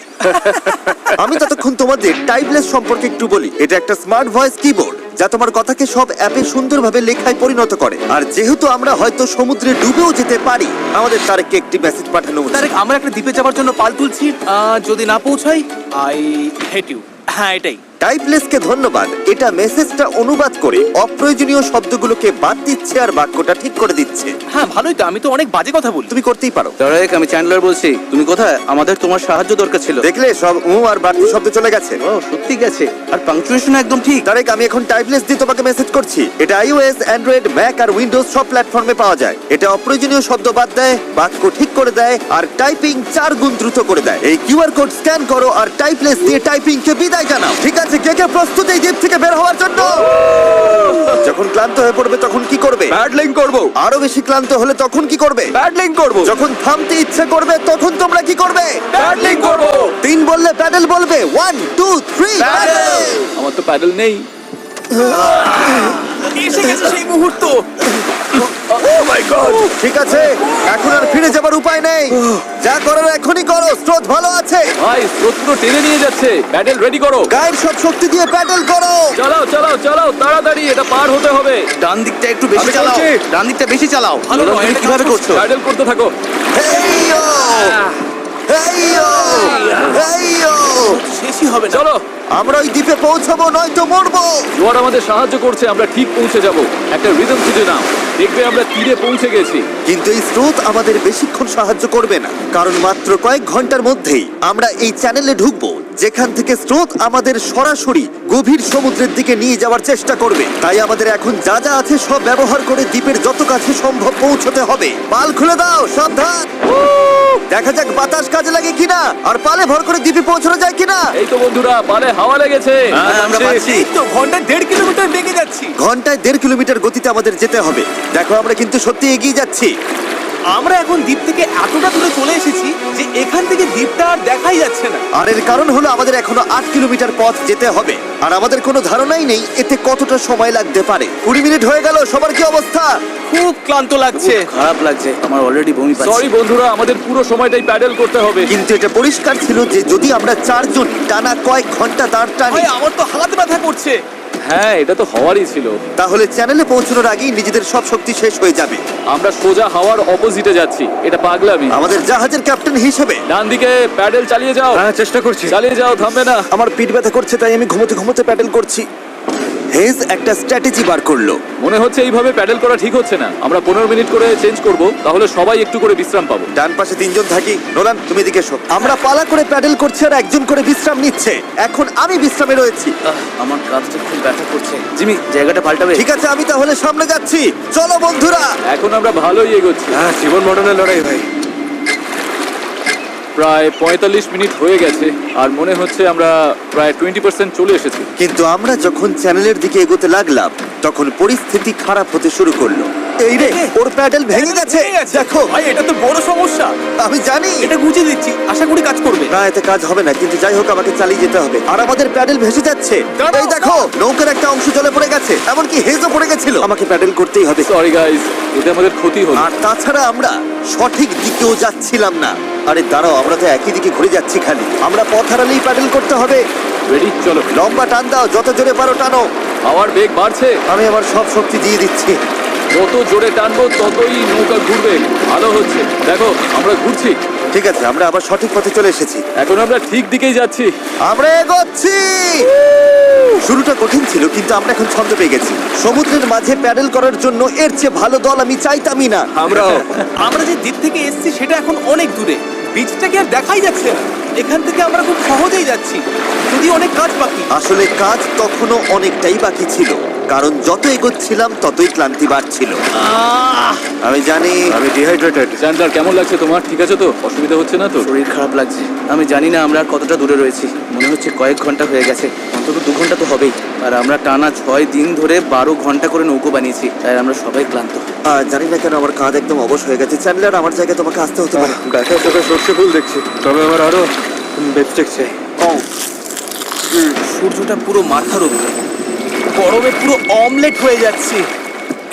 আমি ততক্ষণ তোমাদের টাইপলেস সম্পর্কে একটু বলি। এটা একটা স্মার্ট ভয়েস কিবোর্ড যা তোমার কথাকে সব অ্যাপে সুন্দরভাবে লেখায় পরিণত করে। আর যেহেতু আমরা হয়তো সমুদ্রে ডুবেও যেতে পারি, আমাদের তারেককে একটি মেসেজ পাঠানো উচিত। তারেক, আমরা একটা দ্বীপে যাওয়ার জন্য পাল তুলছি। যদি না পৌঁছাই, আই হেট ইউ। হ্যাঁ, এটাই। টাইপলেসকে ধন্যবাদ। এটা মেসেজটা অনুবাদ করে অপ্রয়োজনীয় শব্দগুলোকে বাদ দিচ্ছে আর বাক্যটা ঠিক করে দিচ্ছে। হ্যাঁ, ভালোই তো। আমি তো অনেক বাজে কথা বলি। তুমি করতেই পারো। তারেক, আমি চ্যান্ডলার বলছি। তুমি কোথায়? আমাদের তোমার সাহায্য দরকার ছিল। দেখলে সব আর বাড়তি শব্দ চলে গেছে। ও, সত্যি গেছে। আর পাংচুয়েশন একদম ঠিক। তারেক, আমি এখন টাইপলেস দিয়ে তোমাকে মেসেজ করছি। এটা iOS, অ্যান্ড্রয়েড, ম্যাক আর উইন্ডোজ সব প্ল্যাটফর্মে পাওয়া যায়। এটা অপ্রয়োজনীয় শব্দ বাদ দেয়, বাক্য ঠিক করে দেয়, আর টাইপিং 4 গুণ দ্রুত করে দেয়। এই কিউআর কোড স্ক্যান করো আর টাইপলেস দিয়ে টাইপিংকে বিদায় জানাও। ঠিক আছে, কে কে প্রস্তুত এই দ্বীপ থেকে বের হওয়ার জন্য? যখন ক্লান্ত হয়ে পড়বে তখন কি করবে? প্যাডলিং করব। আরো বেশি ক্লান্ত হলে তখন কি করবে? প্যাডলিং করব। যখন থামতে ইচ্ছে করবে তখন তোমরা কি করবে? প্যাডলিং করব। 3 বললে প্যাডেল বলবে। 1 2 3 প্যাডেল। আমার তো প্যাডেল নেই। এসে গেছে সেই মুহূর্ত। ঠিক আছে, এখন আর ফিরে যাবার উপায় নেই। যা করার এখনই করো, স্রোত ভালো আছে। ভাই স্রোত তো টেনে নিয়ে যাচ্ছে। প্যাডেল রেডি করো। গায়ের সব শক্তি দিয়ে প্যাডেল করো। চালাও চালাও চালাও, তাড়াতাড়ি এটা পার হতে হবে। ডান দিকটা একটু বেশি আমি চালাও। করছি। ডান দিকটা বেশি চালাও। ভালো নয়। তুমি এটা কিভাবে করছো? প্যাডেল করতে থাকো। হেইয়ো হেইয়ো হেইয়ো। শেষই হবে না। চলো, আমরা ওই দ্বীপে পৌঁছাবো, নয়তো মরবো। জোয়ার আমাদের সাহায্য করছে। আমরা ঠিক পৌঁছে যাব। একটা রিদম খুঁজে নাও, দেখবে আমরা তীরে পৌঁছে গেছি। কিন্তু এই স্রোত আমাদের বেশিক্ষণ সাহায্য করবে না, কারণ মাত্র কয়েক ঘন্টার মধ্যেই আমরা এই চ্যানেলে ঢুকবো যেখান থেকে স্রোত আমাদের সরাসরি গভীর সমুদ্রের দিকে নিয়ে যাওয়ার চেষ্টা করবে। তাই আমাদের এখন যা যা আছে সব ব্যবহার করে দ্বীপের যত কাছে সম্ভব পৌঁছতে হবে। পাল খুলে দাও, সাবধান। দেখা যাক বাতাস কাজে লাগে কিনা, আর পালে ভর করে দ্বীপে পৌঁছানো যায় কিনা। এই তো বন্ধুরা, পালে হাওয়া লেগেছে। আমরা পাচ্ছি। এই তো ঘন্টায় 1.5 কিলোমিটার বেগে যাচ্ছি। ঘন্টায় 1.5 কিলোমিটার গতিতে আমাদের যেতে হবে। দেখো, আমরা কিন্তু সত্যি এগিয়ে যাচ্ছি। আমরা এখন দ্বীপ থেকে এতটা দূরে চলে এসেছি যে এখান থেকে দ্বীপটা আর দেখাই যাচ্ছে না। আর এর কারণ হলো আমাদের এখনো 8 কিলোমিটার পথ যেতে হবে, আর আমাদের কোনো ধারণাই নেই এতে কতটা সময় লাগতে পারে। 20 মিনিট হয়ে গেল। সবার কি অবস্থা? খুব ক্লান্ত লাগছে। খারাপ লাগছে। আমার অলরেডি বমি পাচ্ছে। সরি বন্ধুরা, আমাদের পুরো সময়টাই প্যাডেল করতে হবে। কিন্তু এটা পরিষ্কার ছিল যে যদি আমরা 4 জন টানা কয়েক ঘন্টা দাঁড় টানি, ভাই, আমার তো হাত ব্যথা করছে। হ্যাঁ, এটা তো হওয়ারই ছিল। তাহলে চ্যানেলে পৌঁছানোর আগেই নিজেদের সব শক্তি শেষ হয়ে যাবে। আমরা সোজা হাওয়ার অপোজিটে যাচ্ছি, এটা পাগলামি। আমাদের জাহাজের ক্যাপ্টেন হিসেবে ডান দিকে প্যাডেল চালিয়ে যাও। হ্যাঁ, চেষ্টা করছি। চালিয়ে যাও, থামবে না। আমার পিঠ ব্যথা করছে, তাই আমি ঘুমোতে ঘুমোতে প্যাডেল করছি। হেজ একটা স্ট্র্যাটেজি বার করলো। মনে হচ্ছে এইভাবে প্যাডেল করা ঠিক হচ্ছে না। আমরা 15 মিনিট করে চেঞ্জ করব, তাহলে সবাই একটু করে বিশ্রাম পাবো। ডান পাশে 3 জন থাকি। নোলান, তুমি এদিকে এসো। আমরা পালা করে প্যাডেল করছি আর একজন করে বিশ্রাম নিচ্ছে। এখন আমি বিশ্রামে রয়েছি। আমার কাঁধটা খুব ব্যথা করছে। জিমি, জায়গাটা পাল্টাবে? ঠিক আছে, আমি তাহলে সামনে যাচ্ছি। চলো বন্ধুরা। এখন আমরা ভালোই এগোচ্ছি। হ্যাঁ, জীবন মরণের লড়াই ভাই। প্রায় 45 মিনিট হয়ে গেছে আর মনে হচ্ছে আমরা প্রায় 20% চলে এসেছি। কিন্তু আমরা যখন চ্যানেলের দিকে এগোতে লাগলাম তখন পরিস্থিতি খারাপ হতে শুরু করলো। এই রে, ওর প্যাডেল ভেঙে গেছে। দেখো ভাই, এটা তো বড় সমস্যা। আমি জানি। এটা গুছিয়ে দিচ্ছি, আশা করি কাজ করবে। না, এতে কাজ হবে না, কিন্তু যাই হোক আমাকে চালিয়ে যেতে হবে। আর আমাদের প্যাডেল ভেসে যাচ্ছে। দাঁড়াও, এই দেখো, নৌকার একটা অংশ জলে পড়ে গেছে, এমনকি হেজও পড়ে গেছিল। আমাকে প্যাডেল করতেই হবে। সরি গাইস, এতে আমাদের ক্ষতি হলো। আর তাছাড়া আমরা সঠিক দিকেও যাচ্ছিলাম না। আরে দাঁড়াও, আমরা তো একই দিকে ঘুরে যাচ্ছি খালি। আমরা পথ হারালেই প্যাডেল করতে হবে। রেডি, চলো। লম্বা টান দাও, যত জোরে পারো টানো। হাওয়ার বেগ বাড়ছে। আমি আমার সব শক্তি দিয়ে দিচ্ছি। যত জোরে টানবো ততই নৌকা ঘুরবে। ভালো হচ্ছে, দেখো আমরা ঘুরছি। ঠিক আছে, আমরা আবার সঠিক পথে চলে এসেছি। এখন আমরা ঠিক দিকেই যাচ্ছি। আমরা এগোচ্ছি। শুরুটা কঠিন ছিল, কিন্তু আমরা এখন ছন্দ পেয়ে গেছি। সমুদ্রের মাঝে প্যাডেল করার জন্য এর চেয়ে ভালো দল আমি চাইতামই না। আমরাও। আমরা যে দ্বীপ থেকে এসেছি সেটা এখন অনেক দূরে। বীজটাকে আর দেখাই যাচ্ছে না। এখান থেকে আমরা খুব সহজেই যাচ্ছি, যদি অনেক কাজ বাকি। আসলে কাজ তখনো অনেকটাই বাকি ছিল, কারণ যত এগোচ্ছিলাম ততই ক্লান্তি বাড়ছিল। আমি জানি। আমি ডিহাইড্রেটেড। চ্যান্ডলার, কেমন লাগছে তোমার? ঠিক আছে তো? অসুবিধা হচ্ছে না তো? শরীর খারাপ লাগছে। আমি জানি না আমরা আর কতটা দূরে রয়েছি। মনে হচ্ছে কয়েক ঘন্টা হয়ে গেছে, অন্তত 2 ঘন্টা তো হবেই। আর আমরা টানা 6 দিন ধরে 12 ঘন্টা করে নৌকো বানিয়েছি, তাই আমরা সবাই ক্লান্ত। জানি না কেন আমার কাঁধ একদম অবশ হয়ে গেছে। চ্যান্ডলার, আমার জায়গায় তোমাকে আসতে হতে পারে। ব্যথার চোখে সর্ষে ফুল দেখছি, তবে আমার আরো বেপস্টিক চাই। সূর্যটা পুরো মাথার উপরে, গরমে পুরো অমলেট হয়ে যাচ্ছে।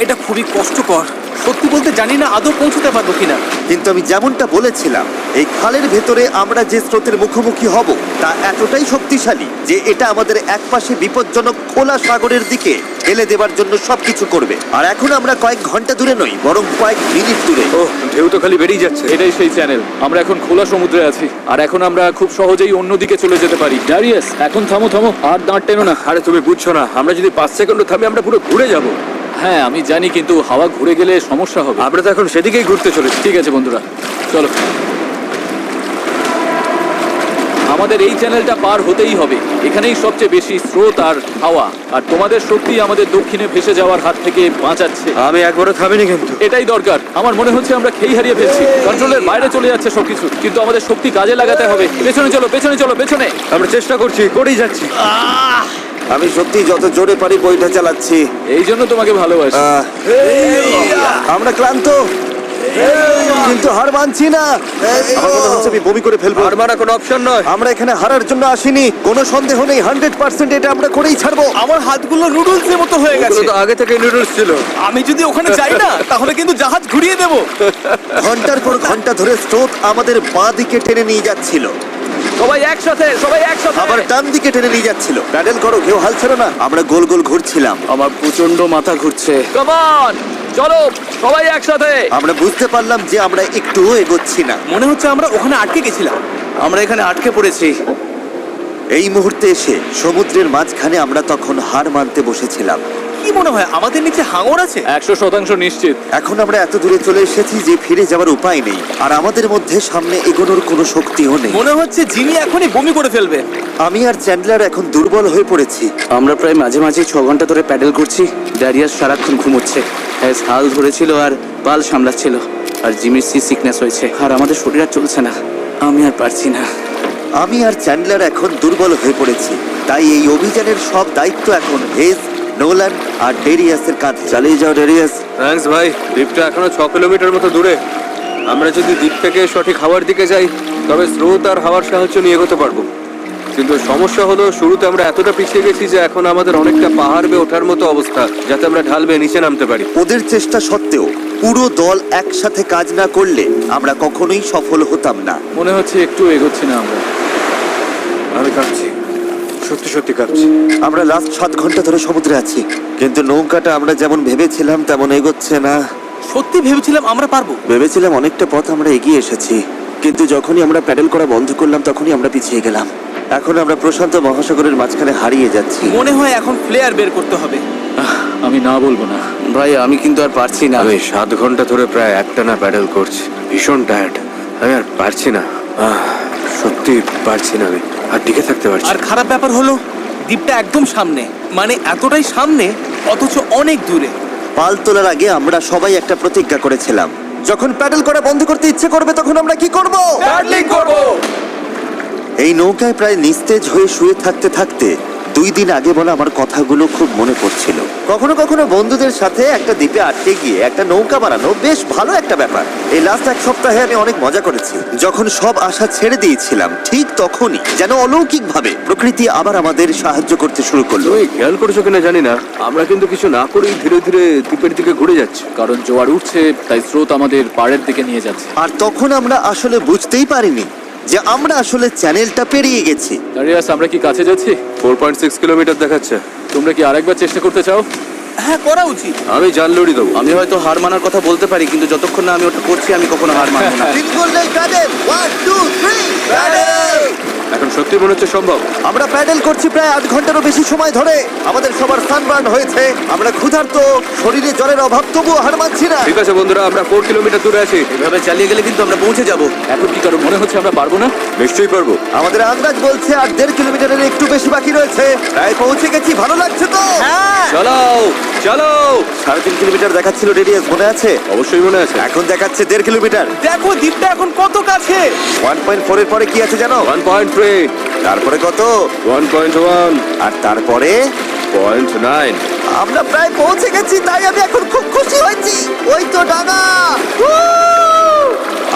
এটা খুবই কষ্টকর। সত্যি বলতে জানি না আদৌ পৌঁছতে পারবো কিনা। কিন্তু আমি যেমনটা বলেছিলাম, এই খালের ভেতরে আমরা যে স্রোতের মুখোমুখি হব তা এতটাই শক্তিশালী যে এটা আমাদের একপাশে বিপজ্জনক খোলা সাগরের দিকে ঠেলে দেবার জন্য সবকিছু করবে। আর এখন আমরা কয়েক ঘন্টা দূরে নই, বরং কয়েক মিনিট দূরে। ও, ঢেউ তো খালি বেরিয়ে যাচ্ছে। এটাই সেই চ্যানেল। আমরা এখন খোলা সমুদ্রে আছি আর এখন আমরা খুব সহজেই অন্যদিকে চলে যেতে পারি। ড্যারিয়াস, এখন থামো থামো, আর দাঁড় টেনো না। আরে তুমি বুঝছো না, আমরা যদি 5 সেকেন্ড থামি আমরা পুরো ঘুরে যাব। হ্যাঁ আমি জানি, কিন্তু হাওয়া ঘুরে গেলে সমস্যা হবে। আমরা তো এখন সেদিকেই ঘুরতে চলেছি। ঠিক আছে বন্ধুরা, চলো। আমাদের এই চ্যানেলটা পার হতেই হবে। এখানেই সবচেয়ে বেশি স্রোত আর হাওয়া, আর তোমাদের শক্তি আমাদের দক্ষিণে ভেসে যাওয়ার হাত থেকে বাঁচাচ্ছে। আমি একবারও থামিনি কিন্তু। এটাই দরকার। আমার মনে হচ্ছে আমরা খেই হারিয়ে ফেলছি, কন্ট্রোলের বাইরে চলে যাচ্ছে সবকিছু। কিন্তু আমাদের শক্তি কাজে লাগাতে হবে। পেছনে চলো, পেছনে চলো, পেছনে। আমরা চেষ্টা করছি, করেই যাচ্ছি। আমি সত্যি যত জোরে পারি বইটা চালাচ্ছি। এই জন্য তোমাকে ভালোবাসি। আমরা ক্লান্ত, কিন্তু হার মানছি না। আমার মনে হচ্ছে আমি বমি করে ফেলবো। আর মারা কোনো অপশন নয়। আমরা এখানে হারার জন্য আসিনি, কোনো সন্দেহ নেই। 100% এটা আমরা করেই ছাড়বো। আমার হাতগুলো নুডলসের মতো হয়ে ওগুলো গেছে। তো আগে থেকে নুডলস ছিল। আমি যদি ওখানে যাই না তাহলে কিন্তু জাহাজ ঘুরিয়ে দেবো। ঘন্টার পর ঘন্টা ধরে স্রোত আমাদের বাঁ দিকে টেনে নিয়ে যাচ্ছিল, সবাই একসাথে, সবাই একসাথে। আবার ডান দিকে টেনে নিয়ে যাচ্ছিল। প্যাডেল করো, কেউ হাল ছেড়ো না। আমরা গোল গোল ঘুরছিলাম। আমার প্রচন্ড মাথা ঘুরছে। কাম অন, চলো সবাই একসাথে। আমরা বুঝতে পারলাম যে আমরা একটুও এগোচ্ছি না। মনে হচ্ছে আমরা ওখানে আটকে গেছিলাম। আমরা এখানে আটকে পড়েছি। এই মুহূর্তে এসে সমুদ্রের মাঝখানে আমরা তখন হার মানতে বসেছিলাম। কি মনে হয় আমাদের নিচে হাঙর আছে? 100% নিশ্চিত। এখন আমরা এত দূরে চলে এসেছি যে ফিরে যাওয়ার উপায় নেই, আর আমাদের মধ্যে সামনে এগোনোর কোনো শক্তিও নেই। মনে হচ্ছে জিমি এখনই বমি করে ফেলবে। আমি আর চ্যান্ডলার এখন দুর্বল হয়ে পড়েছি। আমরা প্রায় মাঝে মাঝে 6 ঘন্টা ধরে প্যাডেল করছি। ড্যারিয়াস সারাক্ষণ ঘুমোচ্ছে, হ্যাজ হাল ধরেছিল আর পাল সামলাচ্ছিল। আর জিমির সিকনেস হয়েছে, আর আমাদের শরীর আর চলছে না। আমি আর পারছি না। আমি আর চ্যান্ডলার এখন দুর্বল হয়ে পড়েছি, তাই এই অভিযানের সব দায়িত্ব এখন হেজ, নোলান আর ডেরিয়াসের কাঁধে। চালিয়ে যাও ডেরিয়াস। থ্যাঙ্কস ভাই। দ্বীপটা এখনো 6 কিলোমিটার মতো দূরে। আমরা যদি দ্বীপ থেকে সঠিক হাওয়ার দিকে যাই তবে স্রোত আর হাওয়ার সাহায্য নিয়ে এগোতে পারবো। কিন্তু সমস্যা হলো শুরুতে আমরা এতটা পিছিয়ে গেছি যে এখন আমাদের অনেকটা পাহাড় বেয়ে ওঠার মতো অবস্থা, যাতে আমরা ঢাল বেয়ে নিচে নামতে পারি। ওদের চেষ্টা সত্ত্বেও পুরো দল একসাথে কাজ না করলে আমরা কখনোই সফল হতাম না। মনে হচ্ছে একটু এগোচ্ছি না আমরা। আমি কাঁপছি। সত্যি সত্যি কাঁপছি। আমরা লাস্ট 7 ঘন্টা ধরে সমুদ্রে আছি, কিন্তু নৌকাটা আমরা যেমন ভেবেছিলাম তেমন এগোচ্ছে না। সত্যি ভেবেছিলাম আমরা পারবো। ভেবেছিলাম অনেকটা পথ আমরা এগিয়ে এসেছি, কিন্তু যখনই আমরা প্যাডেল করা বন্ধ করলাম তখনই আমরা পিছিয়ে গেলাম। এখন আমরা প্রশান্ত মহাসাগরের মাঝখানে হারিয়ে যাচ্ছি। মনে হয় এখন ফ্লেয়ার বের করতে হবে। আমি না বলবো না। ভাই আমি কিন্তু আর পারছি না। আমি 7 ঘন্টা ধরে প্রায় একটানা প্যাডেল করছি, ভীষণ টায়ার্ড। আমি আর পারছি না, সত্যি পারছি না, আমি আর টিকে থাকতে পারছি আর না। খারাপ ব্যাপার হলো দ্বীপটা একদম সামনে, মানে এতটাই সামনে অথচ অনেক দূরে। পাল তোলার আগে আমরা সবাই একটা প্রতিজ্ঞা করেছিলাম, যখন প্যাডেল করা বন্ধ করতে ইচ্ছে করবে তখন আমরা কি করব? প্যাডলিং করব। এই নৌকায় প্রায় নিস্তেজ হয়ে শুয়ে থাকতে থাকতে 2 দিন আগে বলা আমার কথাগুলো খুব মনে পড়ছিল। কখনো কখনো বন্ধুদের সাথে একটা দ্বীপে আটকে গিয়ে একটা নৌকা বানানো বেশ ভালো একটা ব্যাপার। এই লাস্ট 1 সপ্তাহে আমি অনেক মজা করেছি। যখন সব আশা ছেড়ে দিয়েছিলাম ঠিক তখনই যেন অলৌকিকভাবে প্রকৃতি আবার আমাদের সাহায্য করতে শুরু করলো। তুমি খেয়াল করেছো কিনা জানি না, আমরা কিন্তু কিছু না করেই ধীরে ধীরে দ্বীপের দিকে ঘুরে যাচ্ছি। কারণ জোয়ার উঠছে, তাই স্রোত আমাদের পাড়ের দিকে নিয়ে যাচ্ছে। আর তখন আমরা আসলে বুঝতেই পারিনি যে আমরা আসলে চ্যানেলটা পেরিয়ে গেছি। দাঁড়িয়াস, আমরা কি কাছে যাচ্ছি? 4.6 কিলোমিটার দেখাচ্ছে। তোমরা কি আরেকবার চেষ্টা করতে চাও? হ্যাঁ, করা উচিত। আমি জান লড়ি দেবো। আমি হয়তো হার মানার কথা বলতে পারি, কিন্তু যতক্ষণ না আমি ওটা করছি আমি কখনো হার মানবো না। তিন গোল্ডেন প্যাডেল, 1 2 3 প্যাডেল। এখন সত্যি মনে হচ্ছে সম্ভব। আমরা প্যাডেল করছি প্রায় 8 ঘন্টারও বেশি সময় ধরে। আমাদের সবার সানবার্ন হয়েছে, আমরা ক্ষুধার্ত, শরীরে জলের অভাব, তবুও হার মানছি না। ঠিক আছে বন্ধুরা, আমরা 4 কিলোমিটার দূরে আছি। এভাবে চালিয়ে গেলে কিন্তু আমরা পৌঁছে যাব। এখন কি কারো মনে হচ্ছে আমরা পারবো না? নিশ্চয়ই পারবো। আমাদের আন্দাজ বলছে আর 1.5 কিলোমিটারের একটু বেশি বাকি রয়েছে। প্রায় পৌঁছে গেছি, ভালো লাগছে তো? হ্যাঁ। চালাও চালাও। 3.5 কিলোমিটার দেখাচ্ছিল রেডিয়াস, মনে আছে? অবশ্যই মনে আছে। এখন দেখাচ্ছে 1.5 কিলোমিটার। দেখো দ্বীপটা এখন কত কাছে। 1.4 এর পরে কি আছে জানো? 1.3, তারপরে কত? 1.1, আর তারপরে 0.9। আমরা প্রায় পৌঁছে গেছি, তাই আমি এখন খুব খুশি হয়েছি। ওই তো ডাঙা।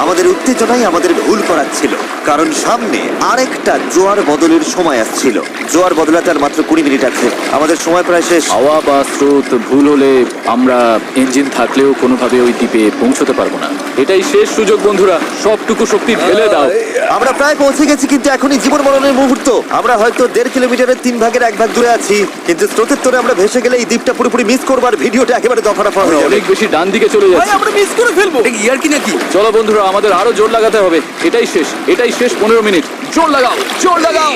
আমাদের উত্তেজনাই আমাদের ভুল করাচ্ছিল, কারণ সামনে আরেকটা জোয়ার বদলের সময় আসছিল। জোয়ার বদলাতে আর মাত্র 20 মিনিট আছে, আমাদের সময় প্রায় শেষ। হাওয়া বা স্রোত ভুল হলে আমরা ইঞ্জিন থাকলেও কোনোভাবে ওই দ্বীপে পৌঁছতে পারবো না। এটাই শেষ সুযোগ বন্ধুরা, সবটুকু শক্তি ঢেলে দাও। আমরা প্রায় পৌঁছে গেছি, কিন্তু এখনই জীবন মরণের মুহূর্ত। আমরা হয়তো 1.5 কিলোমিটারের 3 ভাগের 1 ভাগ দূরে আছি, কিন্তু স্রোতের তোরে আমরা ভেসে গেলে এই দ্বীপটা পুরোপুরি মিস করবার, ভিডিওটা একেবারে দফারফা হয়ে যাবে। অনেক বেশি ডান দিকে চলে ভাই যাচ্ছে। আমরা মিস করে ফেলবো। এটা ইয়ার কি নাকি? চলো বন্ধুরা, আমাদের আরো জোর লাগাতে হবে। এটাই শেষ 15 মিনিট। জোর লাগাও, জোর লাগাও।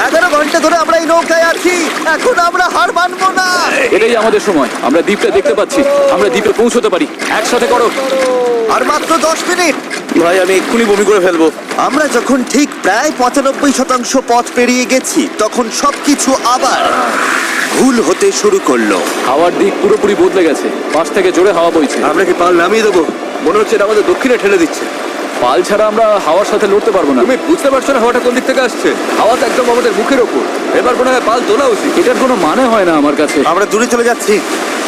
11 ঘন্টা ধরে আমরা এই নৌকায় আছি, এখন আমরা হার মানবো না। এটাই আমাদের সময়। আমরা দ্বীপটা দেখতে পাচ্ছি, আমরা দ্বীপে পৌঁছতে পারি। একসাথে করো। আর মাত্র 10 মিনিট। ভাই আমি এক্ষুনি বমি করে ফেলবো। আমরা যখন ঠিক প্রায় 95% পথ পেরিয়ে গেছি, তখন সবকিছু আবার ভুল হতে শুরু করলো। হাওয়ার দিক পুরোপুরি বদলে গেছে, পাশ থেকে জোরে হাওয়া বইছে। আমরা কি পাল নামিয়ে দেবো? মনে হচ্ছে এটা আমাদের দক্ষিণে ঠেলে দিচ্ছে। পাল ছাড়া আমরা হাওয়ার সাথে লড়তে পারবো না। তুমি বুঝতে পারছো না হাওয়াটা কোন দিক থেকে আসছে? হাওয়া তো একদম আমাদের মুখের ওপর। এবার মনে হয় পাল তোলা উচিত। এটার কোনো মানে হয় না আমার কাছে। আমরা দূরে চলে যাচ্ছি।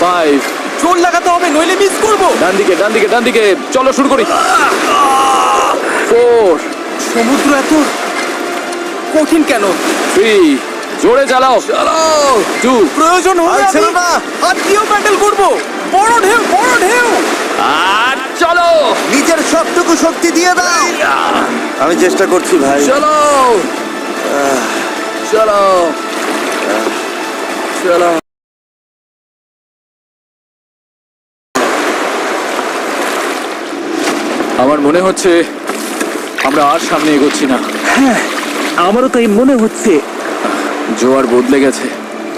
5, জোর লাগাতে হবে, নইলে মিস করবো। ডান দিকে। চলো শুরু করি। 4, সমুদ্র এত কঠিন কেন? 3, জোরে চালাও। 2, প্রয়োজন আর হলে ছিল আমি না। হাত দিয়েও প্যাডেল করবো। বড় ঢেউ। আর চলো। নিজের সবটুকু শক্তি দিয়ে দাও। আমি চেষ্টা করছি ভাই। চলো। আমার মনে হচ্ছে আমরা আর সামনে এগোচ্ছি না। আমারও তাই মনে হচ্ছে। জোয়ার বদলে গেছে,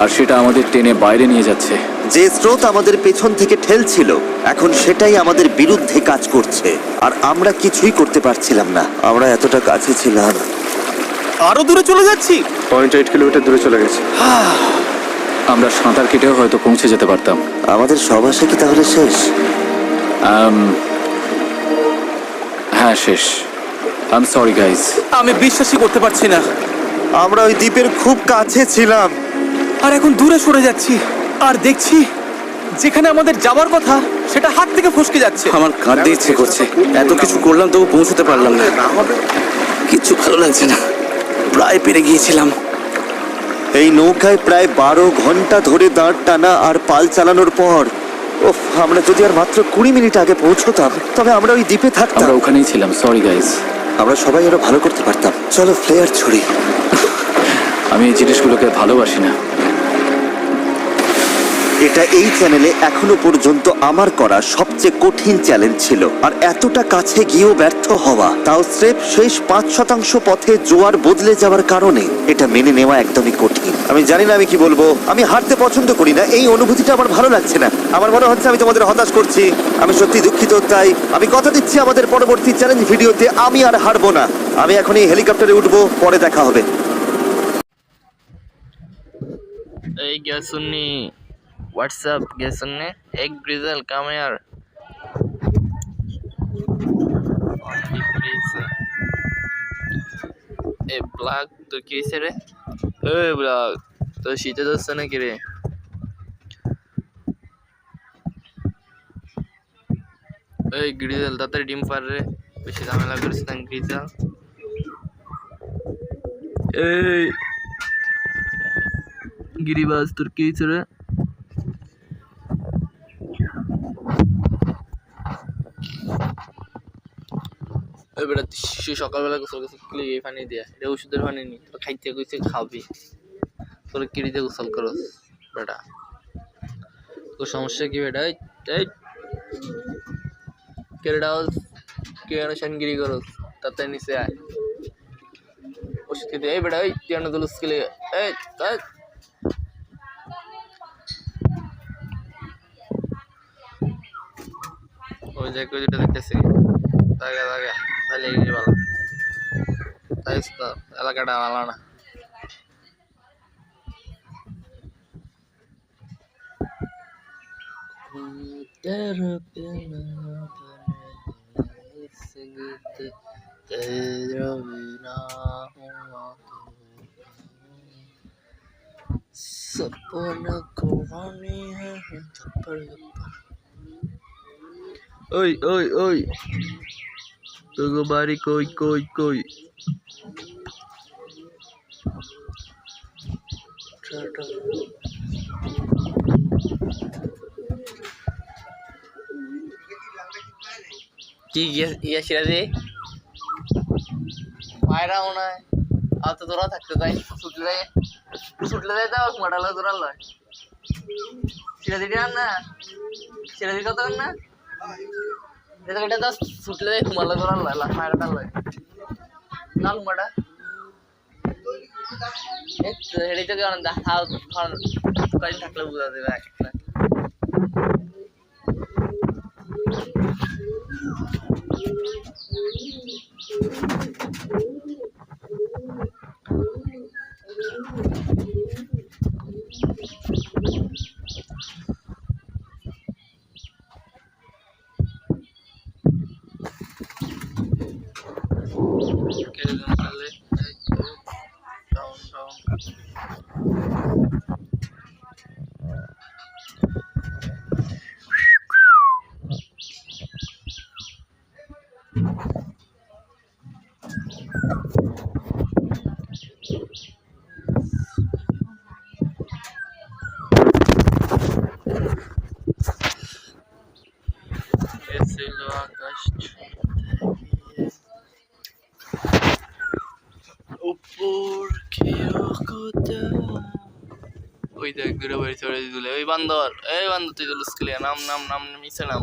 আর সেটা আমাদের টেনে বাইরে নিয়ে যাচ্ছে। যে স্রোত আমাদের পেছন থেকে ঠেলছিল, এখন সেটাই আমাদের বিরুদ্ধে কাজ করছে, আর আমরা কিছুই করতে পারছিলাম না। আমরা এতটা কাছে ছিলাম। আরো দূরে চলে যাচ্ছি। 0.8 কিলোমিটার দূরে চলে গেছে। আমরা সাঁতার কেটেও হয়তো পৌঁছে যেতে পারতাম। আমাদের সব আশা কি তাহলে শেষ? হ্যাঁ, শেষ। I am sorry guys. আমি বিশ্বাসই করতে পারছি না। আমরা ওই দ্বীপের খুব কাছে ছিলাম। আর এখন দূরে সরে যাচ্ছি, আর দেখছি যেখানে আমাদের যাওয়ার কথা সেটা হাত থেকে ফসকে যাচ্ছে। আমার কাঁদতে ইচ্ছে করছে। এত কিছু করলাম তবু পৌঁছতে পারলাম না। কিচ্ছু ভালো লাগছে না। প্রায় পেরে গিয়েছিলাম। এই নৌকায় প্রায় 12 ঘন্টা ধরে দাঁড় টানা আর পাল চালানোর পর, ওফ, আমরা যদি আর মাত্র 20 মিনিট আগে পৌঁছতাম, তবে আমরা ওই দ্বীপে থাকতাম। আমরা ওখানেই ছিলাম। Sorry guys. আমরা সবাই আরো ভালো করতে পারতাম। চলো ফ্লেয়ার ছড়ি। আমি এই জিনিসগুলোকে ভালোবাসি না। এটা এই চ্যানেলে এখনো পর্যন্ত আমার করা সবচেয়ে কঠিন চ্যালেঞ্জ ছিল, আর এতটা কাছে গিয়েও ব্যর্থ হওয়া, তাও স্রেফ শেষ 5% পথে জোয়ার বদলে যাওয়ার কারণে, এটা মেনে নেওয়া একদমই কঠিন। আমি জানি না আমি কি বলবো। আমি হারতে পছন্দ করি না, এই অনুভূতিটা আমার ভালো লাগছে না। আমার মনে হচ্ছে আমি তোমাদের হতাশ করছি। আমি সত্যি দুঃখিত। তাই আমি কথা দিচ্ছি আমাদের পরবর্তী চ্যালেঞ্জ ভিডিওতে আমি আর হারবো না। আমি এখন এই হেলিকপ্টারে উঠবো, পরে দেখা হবে। Hey, guys, Sunni. What's up, guys, Sunni? Egg Grizzle, come here. Only Grizzle. Hey, Black, তোর কি হয়েছে রে? Hey, Black, তোর শীতে ধরছে নাকি রে? Hey, Grizzle, তাড়াতাড়ি ডিম পার রে। বেশি ঝামেলা করিস না, Grizzle. Hey, গিরিবাজ, তোর কি হয়েছে রে? ওই বেটা সকালবেলা গোসল গোসল করলি এই পানি দিয়া, এটা ওষুধের পানি নি, তোর খাইতে কইছে খাবি, তোর কিরিতে গোসল করস বেটা, তোর সমস্যা কি বেটা? এই কেডা কেন শানগিরি করস? তাতে নিচে আয়, ওষুধ খেতে। এই বেটা, এই কেন দলস খেলে? এই তাই ওই যে কই যেটা দেখতেছি জায়গা জায়গা তাহলে এই ভালো, তাই তো এলাকাটা ভালো না। सपना कुरानी है थप्पड़ थप्पड़। ओय ओय ओय, তোগো বাড়ি কই কই কই? কি ইয়া সিরাজে মায়েরা মনে হয় আর তো তোরা থাকতে তাই ছুটলে দাও মাডালা তোরা লয় সিরাজি না সিরাজি কত না এটা তো ছুটলে মালা তোরা লয় মায়েরাটা লয় নাল মাডা হেডি তো কেমন হাও কয়েন থাকলে বুঝা দেবে একটা ওই দেখ দূরে বাড়ি চড়ে দিলে ওই বান্দর, এই বান্দর তুই তো লুস্কেলিয়া নাম নাম নাম নিচে নাম।